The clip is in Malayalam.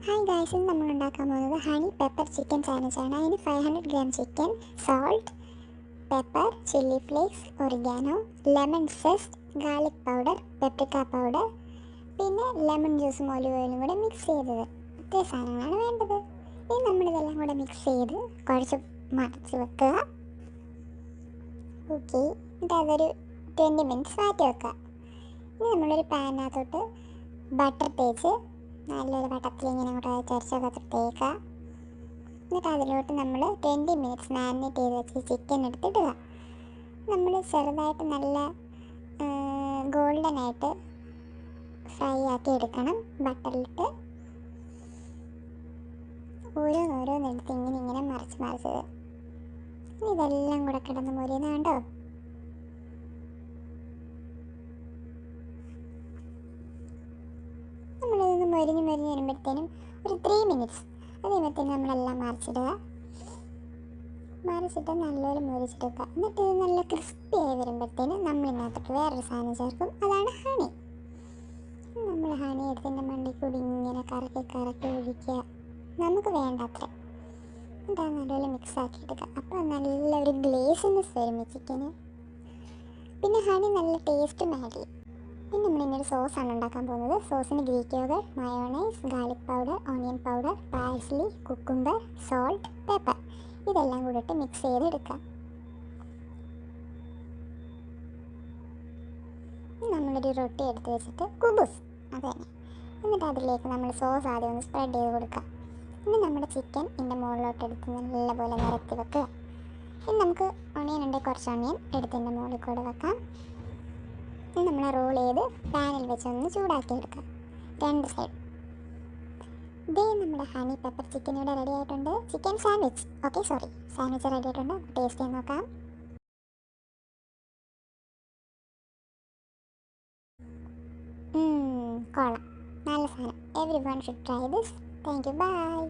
ഹായ് ഗായ്സ്, ഇന്ന് നമ്മൾ ഉണ്ടാക്കാൻ പോകുന്നത് ഹണി പെപ്പർ ചിക്കൻ സാൻഡ്വിച്ച് ആണ്. അതിന് 500 gram chicken, salt, pepper, chilli flakes, oregano, lemon zest, garlic powder, paprika powder, പിന്നെ ലെമൺ ജ്യൂസും ഒലിവ് ഓയിലും കൂടെ മിക്സ് ചെയ്തത്. ഇത്രയും സാധനങ്ങളാണ് വേണ്ടത്. ഇനി നമ്മളിതെല്ലാം കൂടെ മിക്സ് ചെയ്ത് കുഴച്ച് മറച്ച് വെക്കുക. ഓക്കെ, എന്നിട്ട് അതൊരു 20 മിനിറ്റ്സ് മാറ്റി വെക്കുക. ഇനി നമ്മളൊരു പാനിനകത്തോട്ട് ബട്ടർ തേച്ച് നല്ലൊരു വട്ടത്തിൽ ഇങ്ങനെ അങ്ങോട്ട് ചരിച്ചൊക്കെ തേക്കുക. എന്നിട്ട് അതിലോട്ട് നമ്മൾ 20 മിനിറ്റ്സ് മാരിനേറ്റ് ചെയ്ത് വെച്ച് ചിക്കൻ എടുത്തിടുക. നമ്മൾ ചെറുതായിട്ട് നല്ല ഗോൾഡൻ ആയിട്ട് ഫ്രൈ ആക്കി എടുക്കണം ബട്ടറിലിട്ട്. ഓരോന്നോരോന്നെടുത്ത് ഇങ്ങനെ മറിച്ചത്. ഇതെല്ലാം കൂടെ കിടന്ന് മൊരിയുന്നുണ്ടോ? നമ്മളിതൊന്ന് മൊരിഞ്ഞ് വരുമ്പോഴത്തേനും ഒരു 3 മിനിറ്റ്സ് കഴിയുമ്പോഴത്തേനും നമ്മളെല്ലാം മറിച്ചിട്ട് നല്ലപോലെ മൊരിച്ചെടുക്കുക. എന്നിട്ട് ഇത് നല്ല ക്രിസ്പി ആയി വരുമ്പോഴത്തേനും നമ്മളിതിനകത്തോട്ട് വേറൊരു സാധനം ചേർക്കും, അതാണ് ഹണി. നമ്മൾ ഹണി എടുത്തിൻ്റെ മണ്ടിൽ കൂടി ഇങ്ങനെ കറക്കി ഒഴിക്കുക, നമുക്ക് വേണ്ടത്ര. എന്നിട്ട് അത് നല്ലപോലെ മിക്സ് ആക്കി എടുക്കുക. അപ്പോൾ നല്ലൊരു ഗ്ലേസിനെസ് വരും ഈ ചിക്കന്. പിന്നെ ഹണി നല്ല ടേസ്റ്റും ആഡ് ചെയ്യും. ഇനി നമ്മളിന്നൊരു സോസാണ് ഉണ്ടാക്കാൻ പോകുന്നത്. സോസിന് Greek yogurt, mayonnaise, garlic powder, onion powder, parsley, cucumber, salt, pepper ഇതെല്ലാം കൂടിയിട്ട് മിക്സ് ചെയ്തെടുക്കാം. നമ്മളൊരു റൊട്ടി എടുത്ത് വെച്ചിട്ട് കുബൂസ് അത് തന്നെ, എന്നിട്ട് അതിലേക്ക് നമ്മൾ സോസ് ആദ്യം ഒന്ന് സ്പ്രെഡ് ചെയ്ത് കൊടുക്കുക. ഇനി നമ്മുടെ ചിക്കൻ ഇതിൻ്റെ മുകളിലോട്ട് എടുത്ത് നല്ലപോലെ നിരത്തി വെക്കുക. ഇനി നമുക്ക് ഓണിയൻ ഉണ്ടെങ്കിൽ കുറച്ച് ഓണിയൻ എടുത്തിൻ്റെ മുകളിൽ കൂടെ വെക്കാം. നമ്മൾ റോൾ ചെയ്ത് പാനിൽ വെച്ചൊന്ന് ചൂടാക്കി എടുക്കാം, രണ്ട് സൈഡ്. ഇതേ നമ്മുടെ ഹണി പെപ്പർ ചിക്കൻ ഇവിടെ റെഡി ആയിട്ടുണ്ട്. ചിക്കൻ സാൻഡ്വിച്ച് സാൻഡ്വിച്ച് റെഡി ആയിട്ടുണ്ട്. ടേസ്റ്റ് ചെയ്ത് നോക്കാം. കൊള്ളാം, നല്ല സാധനം. Everyone should try this. Thank you, by.